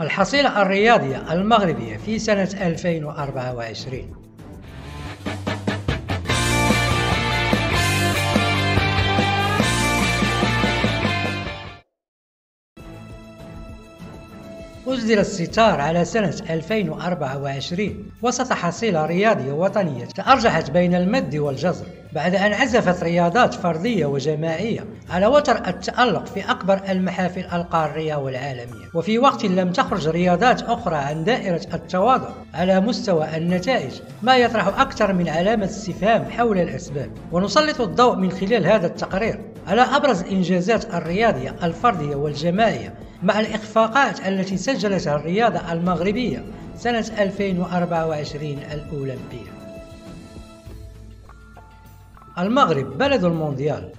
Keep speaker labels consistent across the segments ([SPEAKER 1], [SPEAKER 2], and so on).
[SPEAKER 1] الحصيلة الرياضية المغربية في سنة 2024. أسدل الستار على سنة 2024 وسط حصيلة رياضية وطنية تأرجحت بين المد والجزر، بعد أن عزفت رياضات فردية وجماعية على وتر التألق في أكبر المحافل القارية والعالمية، وفي وقت لم تخرج رياضات أخرى عن دائرة التواضع على مستوى النتائج، ما يطرح أكثر من علامة استفهام حول الأسباب. ونسلط الضوء من خلال هذا التقرير على أبرز الإنجازات الرياضية الفردية والجماعية مع الإخفاقات التي سجلتها الرياضة المغربية سنة 2024 الأولمبية. المغرب بلد المونديال.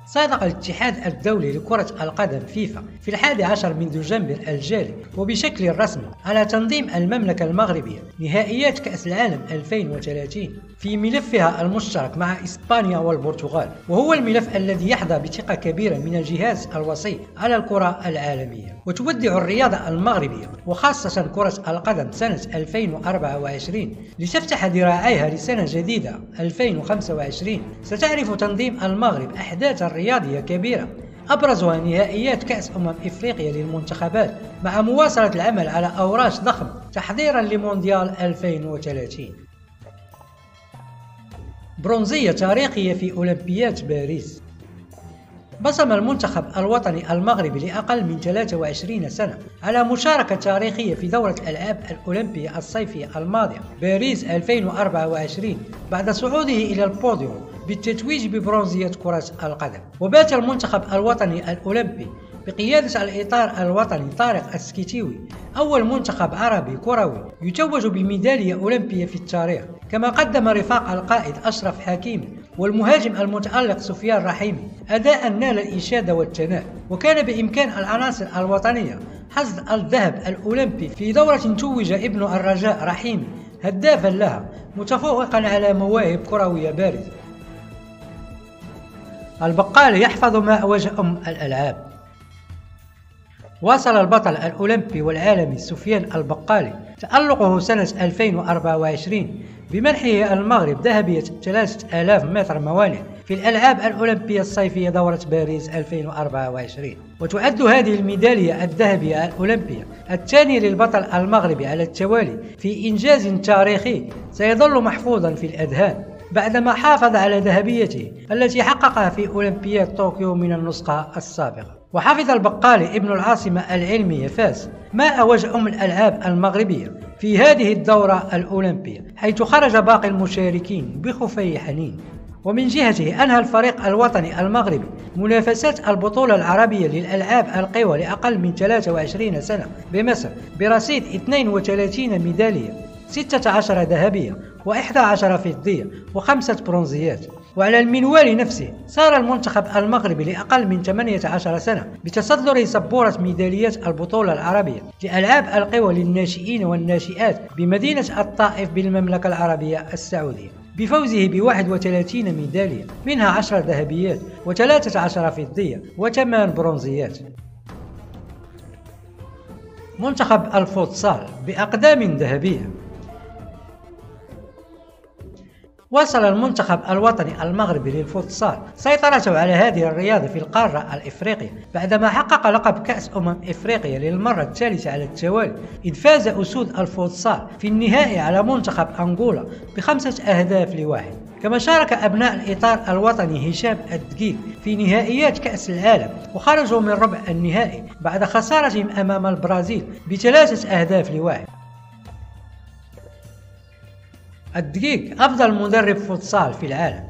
[SPEAKER 1] صادق الاتحاد الدولي لكرة القدم فيفا في 11 من دجنبر الجاري وبشكل رسمي على تنظيم المملكة المغربية نهائيات كأس العالم 2030 في ملفها المشترك مع إسبانيا والبرتغال، وهو الملف الذي يحظى بثقة كبيرة من الجهاز الوصي على الكرة العالمية. وتودع الرياضة المغربية وخاصة كرة القدم سنة 2024 لتفتح ذراعيها لسنة جديدة 2025 ستعرف تنظيم المغرب أحداث رياضية كبيرة، أبرزها نهائيات كأس إفريقيا للمنتخبات مع مواصلة العمل على أوراش ضخمة تحضيرا لمونديال 2030. برونزية تاريخية في أولمبياد باريس. بصم المنتخب الوطني المغربي لأقل من 23 سنة على مشاركة تاريخية في دورة الألعاب الأولمبية الصيفية الماضية باريس 2024 بعد صعوده إلى البوديوم بالتتويج ببرونزية كرة القدم. وبات المنتخب الوطني الأولمبي بقيادة الإطار الوطني طارق السكيتيوي أول منتخب عربي كروي يتوج بميدالية أولمبية في التاريخ، كما قدم رفاق القائد أشرف حكيمي والمهاجم المتألق سفيان رحيمي أداء نال الإشادة والثناء. وكان بإمكان العناصر الوطنية حصد الذهب الأولمبي في دورة توج ابن الرجاء رحيمي هدافا لها متفوقا على مواهب كروية بارزة. البقالي يحفظ ماء وجه الألعاب. واصل البطل الأولمبي والعالمي سفيان البقالي تألقه سنة 2024 بمنحه المغرب ذهبية 3000 متر موانع في الألعاب الأولمبية الصيفية دورة باريس 2024. وتعد هذه الميدالية الذهبية الأولمبية الثانية للبطل المغربي على التوالي في إنجاز تاريخي سيظل محفوظا في الأذهان بعدما حافظ على ذهبيته التي حققها في أولمبياد طوكيو من النسخة السابقة. وحفظ البقالي ابن العاصمة العلمية فاس ماء وجه الألعاب المغربية في هذه الدورة الأولمبية، حيث خرج باقي المشاركين بخفي حنين. ومن جهته أنهى الفريق الوطني المغربي منافسات البطولة العربية للألعاب القوى لأقل من 23 سنة بمصر برصيد 32 ميدالية، 16 ذهبية و11 فضية و5 برونزيات. وعلى المنوال نفسه سار المنتخب المغربي لأقل من 18 سنة بتصدر سبورة ميداليات البطولة العربية لألعاب القوى للناشئين والناشئات بمدينة الطائف بالمملكة العربية السعودية بفوزه ب31 ميدالية، منها 10 ذهبيات و13 فضية و8 برونزيات. منتخب الفوتسال بأقدام ذهبية. واصل المنتخب الوطني المغربي للفوتسال سيطرته على هذه الرياضة في القارة الإفريقية بعدما حقق لقب كأس إفريقيا للمرة الثالثة على التوالي، إذ فاز أسود الفوتسال في النهائي على منتخب أنغولا ب5 أهداف ل1. كما شارك أبناء الإطار الوطني هشام الدقيق في نهائيات كأس العالم وخرجوا من ربع النهائي بعد خسارتهم أمام البرازيل ب3 أهداف ل1. الدقيق أفضل مدرب فوتسال في العالم.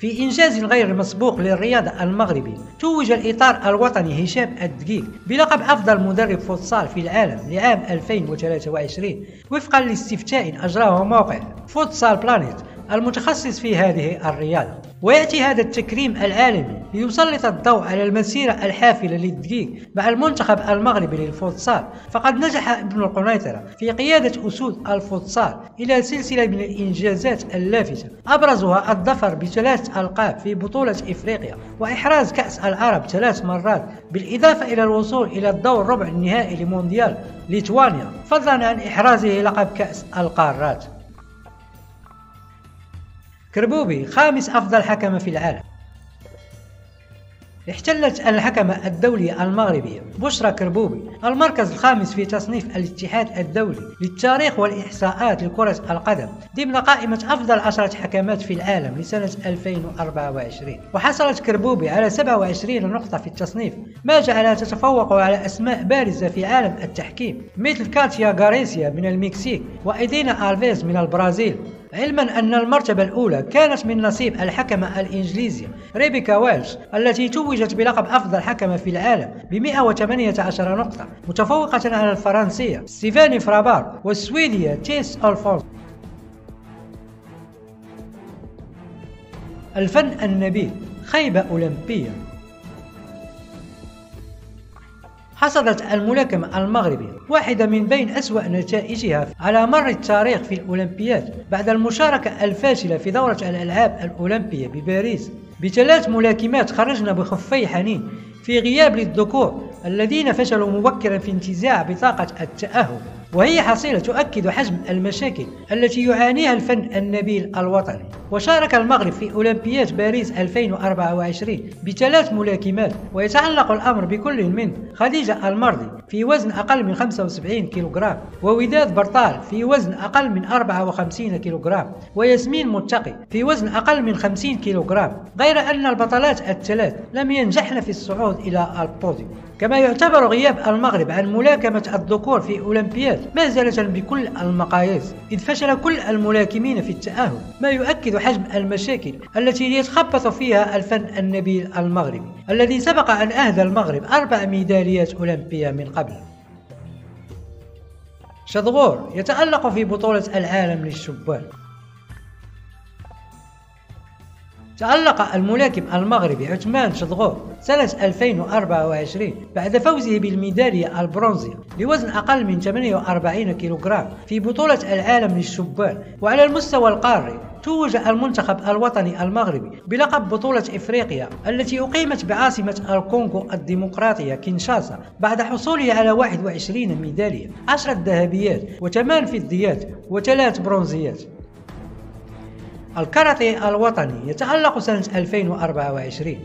[SPEAKER 1] في إنجاز غير مسبوق للرياضة المغربي توج الإطار الوطني هشام الدقيق بلقب أفضل مدرب فوتسال في العالم لعام 2023 وفقا لاستفتاء أجراه موقع فوتسال بلانيت المتخصص في هذه الرياضة. ويأتي هذا التكريم العالمي ليسلط الضوء على المسيرة الحافلة للدقيق مع المنتخب المغربي للفوتسال. فقد نجح ابن القنيطرة في قيادة أسود الفوتسال إلى سلسلة من الإنجازات اللافتة، أبرزها الظفر ب3 ألقاب في بطولة إفريقيا، وإحراز كأس العرب 3 مرات، بالإضافة إلى الوصول إلى الدور ربع النهائي لمونديال ليتوانيا، فضلا عن إحرازه لقب كأس القارات. كربوبي خامس أفضل حكم في العالم. احتلت الحكمة الدولية المغربية بشرى كربوبي المركز الخامس في تصنيف الاتحاد الدولي للتاريخ والإحصاءات لكرة القدم ضمن قائمة أفضل 10 حكمات في العالم لسنة 2024، وحصلت كربوبي على 27 نقطة في التصنيف، ما جعلها تتفوق على أسماء بارزة في عالم التحكيم مثل كاتيا غاريسيا من المكسيك وإيدينا ألفيز من البرازيل، علما أن المرتبة الأولى كانت من نصيب الحكمة الإنجليزية ريبيكا ويلش التي توجت بلقب أفضل حكمة في العالم ب 118 نقطة، متفوقة على الفرنسية ستيفاني فرابار والسويدية تيس ألفونس. الفن النبيل خيبة أولمبية. حصدت الملاكمة المغربية واحدة من بين أسوأ نتائجها على مر التاريخ في الأولمبياد بعد المشاركة الفاشلة في دورة الألعاب الأولمبية بباريس ب3 ملاكمات خرجن بخفي حنين في غياب للذكور الذين فشلوا مبكرا في انتزاع بطاقة التأهل، وهي حصيلة تؤكد حجم المشاكل التي يعانيها الفن النبيل الوطني. وشارك المغرب في أولمبياد باريس 2024 ب3 ملاكمات، ويتعلق الأمر بكل من خديجة المرضي في وزن أقل من 75 كيلوغرام، ووداد برطال في وزن أقل من 54 كيلوغرام، وياسمين متقي في وزن أقل من 50 كيلوغرام، غير أن البطلات الثلاث لم ينجحن في الصعود إلى البوديوم. كما يعتبر غياب المغرب عن ملاكمة الذكور في أولمبياد مهزلة بكل المقاييس، إذ فشل كل الملاكمين في التأهل، ما يؤكد حجم المشاكل التي يتخبط فيها الفن النبيل المغربي الذي سبق أن أهدى المغرب 4 ميداليات أولمبية من قبل. شدغور يتألق في بطولة العالم للشبان. تألق الملاكم المغربي عثمان شدغور سنة 2024 بعد فوزه بالميدالية البرونزية لوزن أقل من 48 كيلوغرام في بطولة العالم للشبان. وعلى المستوى القاري توج المنتخب الوطني المغربي بلقب بطولة إفريقيا التي أقيمت بعاصمة الكونغو الديمقراطية كينشاسا بعد حصوله على 21 ميدالية، 10 ذهبيات و8 فضيات و3 برونزيات. الكاراتيه الوطني يتألق سنة 2024.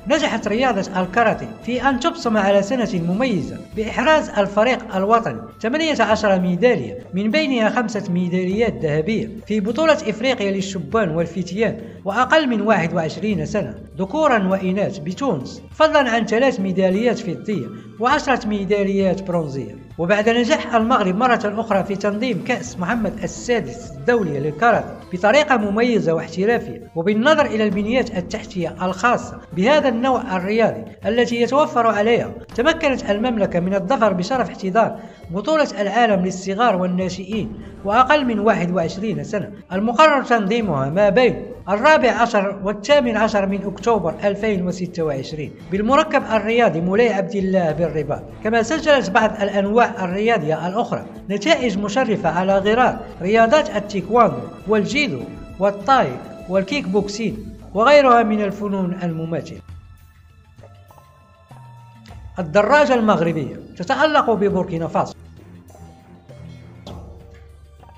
[SPEAKER 1] نجحت رياضة الكاراتيه في أن تبصم على سنة مميزة بإحراز الفريق الوطني 18 ميدالية، من بينها 5 ميداليات ذهبية في بطولة إفريقيا للشبان والفتيان وأقل من 21 سنة ذكورا وإناث بتونس، فضلا عن 3 ميداليات فضية و10 ميداليات برونزية. وبعد نجاح المغرب مرة أخرى في تنظيم كأس محمد السادس الدولية للكاراتيه بطريقة مميزة واحترافية، وبالنظر إلى البنيات التحتية الخاصة بهذا النوع الرياضي التي يتوفر عليها، تمكنت المملكة من الظفر بشرف احتضان بطولة العالم للصغار والناشئين وأقل من 21 سنة المقرر تنظيمها ما بين 14 و18 من أكتوبر 2026 بالمركب الرياضي مولاي عبد الله بالرباط. كما سجلت بعض الأنواع الرياضية الأخرى نتائج مشرفة على غرار رياضات التايكواندو والجيدو والطاي والكيك بوكسين وغيرها من الفنون المماثلة. الدراجة المغربية تتألق ببوركينا فاسو.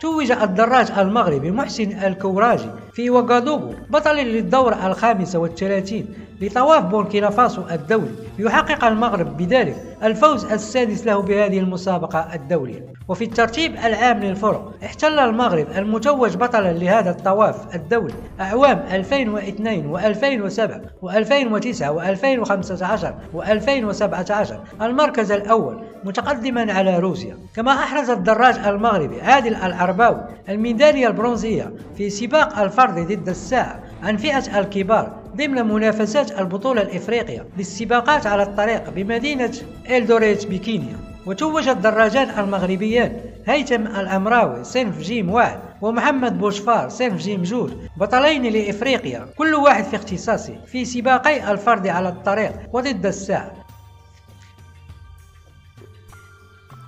[SPEAKER 1] توج الدراج المغربي محسن الكوراجي في وغادوغو بطل للدورة 35 لطواف بوركينا فاسو الدولي، يحقق المغرب بذلك الفوز السادس له بهذه المسابقة الدولية. وفي الترتيب العام للفرق احتل المغرب المتوج بطلا لهذا الطواف الدولي أعوام 2002 و2007 و2009 و2015 و2017 المركز الأول متقدما على روسيا. كما أحرز الدراج المغربي عادل العرباوي الميدالية البرونزية في سباق الفرد ضد الساعة عن فئة الكبار ضمن منافسات البطولة الإفريقية للسباقات على الطريق بمدينة إلدوريت بكينيا. وتوج الدراجان المغربيان هيثم الأمراوي صنف جيم 1 ومحمد بوشفار سيف جيم جوج بطلين لإفريقيا كل واحد في اختصاصه في سباقي الفرد على الطريق وضد الساعة.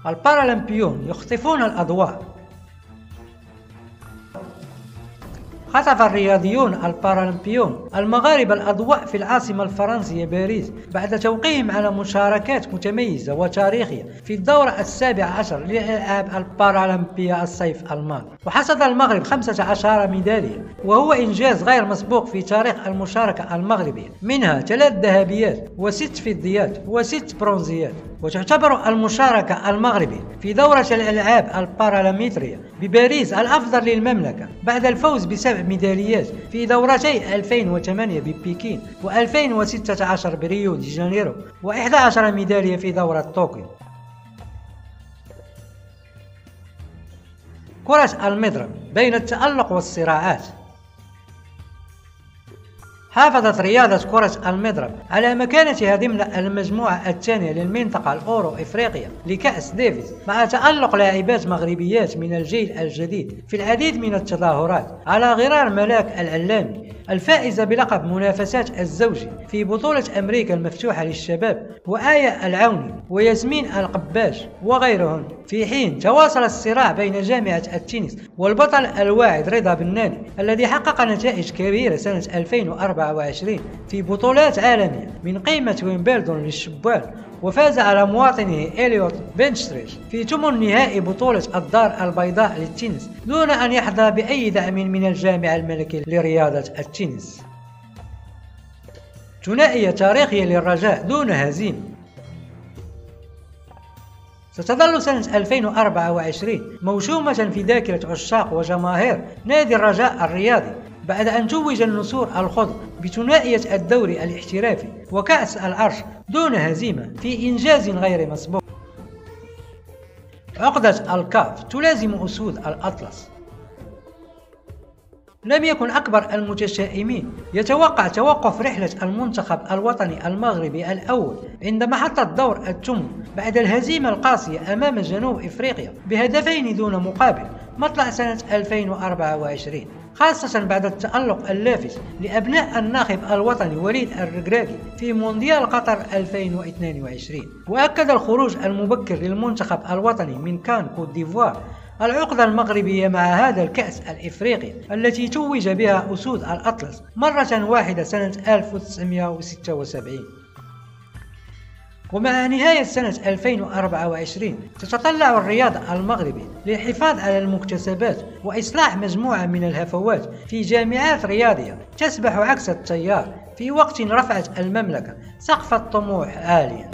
[SPEAKER 1] البارالمبيون يخطفون الأضواء. خطف الرياضيون البارالمبيون المغاربة الأضواء في العاصمة الفرنسية باريس بعد توقيعهم على مشاركات متميزة وتاريخية في الدورة 17 للألعاب البارالمبية الصيف الماضي. وحصد المغرب 15 ميدالية وهو إنجاز غير مسبوق في تاريخ المشاركة المغربية، منها 3 ذهبيات و6 فضيات و6 برونزيات. وتعتبر المشاركة المغربية في دورة الألعاب البارالمترية بباريس الأفضل للمملكة بعد الفوز ب7 ميداليات في دورتي 2008 ببكين و2016 بريو دي جانيرو و11 ميدالية في دورة طوكيو. كرة المضرب بين التألق والصراعات. حافظت رياضة كرة المضرب على مكانتها ضمن المجموعة الثانية للمنطقة الأورو إفريقيا لكأس ديفيز مع تألق لاعبات مغربيات من الجيل الجديد في العديد من التظاهرات، على غرار ملاك العلامي الفائزة بلقب منافسات الزوجي في بطولة أمريكا المفتوحة للشباب، وآية العوني وياسمين القباش وغيرهن. في حين تواصل الصراع بين جامعة التنس والبطل الواعد رضا بناني الذي حقق نتائج كبيرة سنة 2024 في بطولات عالمية من قمة ويمبلدون للشبان، وفاز على مواطنه إليوت بنشتريش في ثمن نهائي بطولة الدار البيضاء للتنس دون أن يحظى بأي دعم من الجامعة الملكية لرياضة التنس. ثنائية تاريخية للرجاء دون هزيمة. ستظل سنة 2024 موسومة في ذاكرة عشاق وجماهير نادي الرجاء الرياضي بعد أن توج النسور الخضر بثنائية الدوري الاحترافي وكأس العرش دون هزيمة في إنجاز غير مسبوق. عقدة الكاف تلازم أسود الأطلس. لم يكن أكبر المتشائمين يتوقع توقف رحلة المنتخب الوطني المغربي الأول عند محطة دور الثمن بعد الهزيمة القاسية أمام جنوب إفريقيا ب2 دون مقابل مطلع سنة 2024، خاصة بعد التألق اللافت لأبناء الناخب الوطني وليد الركراكي في مونديال قطر 2022. وأكد الخروج المبكر للمنتخب الوطني من كان كوت ديفوار العقدة المغربية مع هذا الكأس الإفريقي التي توج بها أسود الأطلس مرة واحدة سنة 1976. ومع نهاية سنة 2024 تتطلع الرياضة المغربي للحفاظ على المكتسبات وإصلاح مجموعة من الهفوات في جامعات رياضية تسبح عكس التيار في وقت رفعت المملكة سقف الطموح عاليا.